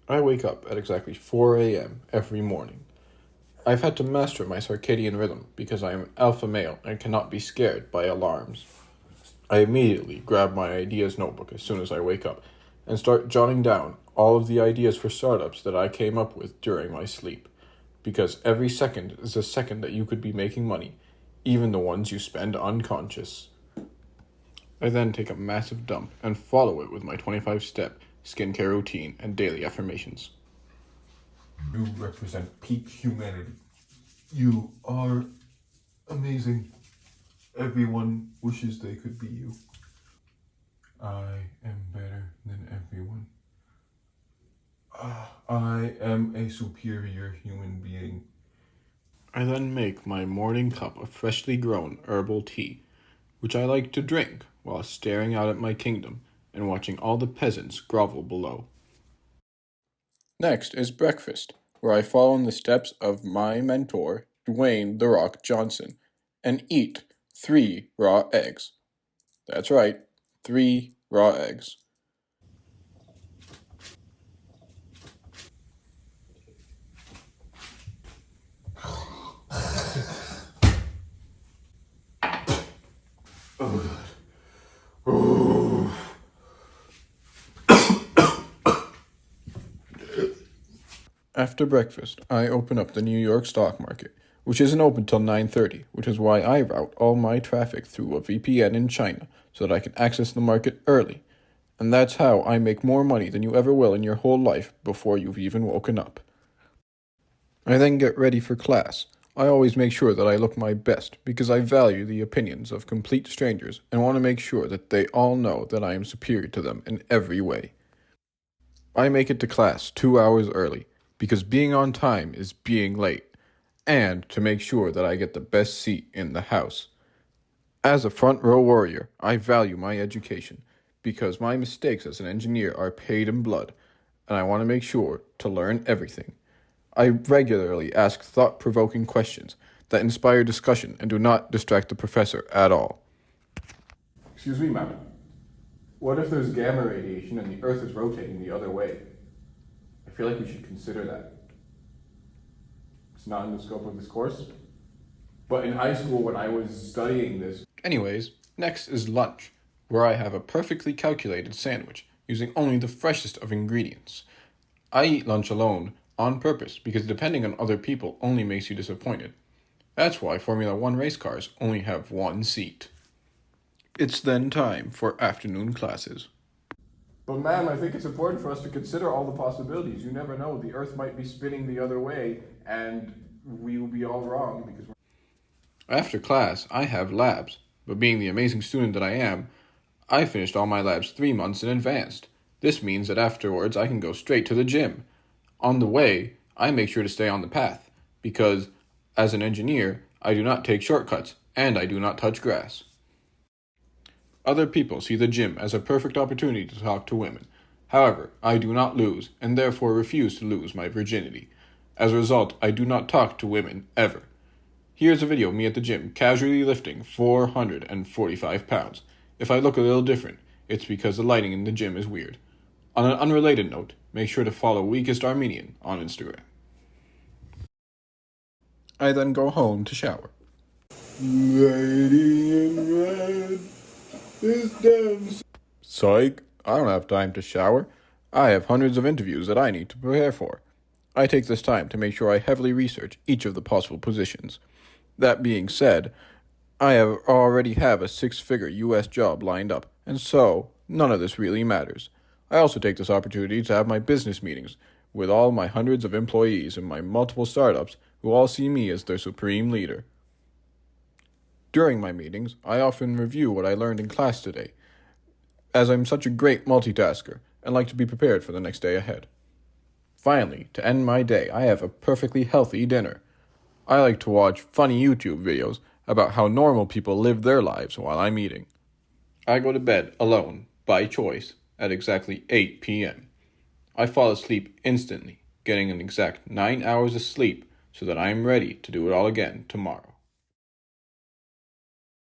I wake up at exactly 4 a.m. every morning. I've had to master my circadian rhythm because I am alpha male and cannot be scared by alarms. I immediately grab my ideas notebook as soon as I wake up and start jotting down all of the ideas for startups that I came up with during my sleep. Because every second is a second that you could be making money, even the ones you spend unconscious. I then take a massive dump and follow it with my 25-step skincare routine and daily affirmations. You represent peak humanity. You are amazing. Everyone wishes they could be you. I am better than everyone. I am a superior human being. I then make my morning cup of freshly grown herbal tea, which I like to drink while staring out at my kingdom and watching all the peasants grovel below. Next is breakfast, where I follow in the steps of my mentor, Dwayne "The Rock" Johnson, and eat 3 raw eggs. That's right, 3 raw eggs. After breakfast, I open up the New York stock market, which isn't open till 9:30, which is why I route all my traffic through a VPN in China so that I can access the market early. And that's how I make more money than you ever will in your whole life before you've even woken up. I then get ready for class. I always make sure that I look my best because I value the opinions of complete strangers and want to make sure that they all know that I am superior to them in every way. I make it to class 2 hours early because being on time is being late, and to make sure that I get the best seat in the house. As a front row warrior, I value my education because my mistakes as an engineer are paid in blood, and I want to make sure to learn everything. I regularly ask thought-provoking questions that inspire discussion and do not distract the professor at all. Excuse me, madam. What if there's gamma radiation and the Earth is rotating the other way? I feel like we should consider that. It's not in the scope of this course. But in high school, when I was studying this... Anyways, next is lunch, where I have a perfectly calculated sandwich using only the freshest of ingredients. I eat lunch alone on purpose because depending on other people only makes you disappointed. That's why Formula One race cars only have one seat. It's then time for afternoon classes. But ma'am, I think it's important for us to consider all the possibilities. You never know, the Earth might be spinning the other way, and we will be all wrong because we're... After class, I have labs, but being the amazing student that I am, I finished all my labs 3 months in advance. This means that afterwards I can go straight to the gym. On the way, I make sure to stay on the path, because as an engineer, I do not take shortcuts, and I do not touch grass. Other people see the gym as a perfect opportunity to talk to women. However, I do not lose, and therefore refuse to lose my virginity. As a result, I do not talk to women ever. Here's a video of me at the gym casually lifting 445 pounds. If I look a little different, it's because the lighting in the gym is weird. On an unrelated note, make sure to follow Weakest Armenian on Instagram. I then go home to shower. Lady in red is dancing. Psych, I don't have time to shower. I have hundreds of interviews that I need to prepare for. I take this time to make sure I heavily research each of the possible positions. That being said, I already have a 6-figure US job lined up, and so none of this really matters. I also take this opportunity to have my business meetings with all my hundreds of employees and my multiple startups who all see me as their supreme leader. During my meetings, I often review what I learned in class today, as I'm such a great multitasker and like to be prepared for the next day ahead. Finally, to end my day, I have a perfectly healthy dinner. I like to watch funny YouTube videos about how normal people live their lives while I'm eating. I go to bed alone, by choice, at exactly 8 p.m. I fall asleep instantly, getting an exact 9 hours of sleep so that I am ready to do it all again tomorrow.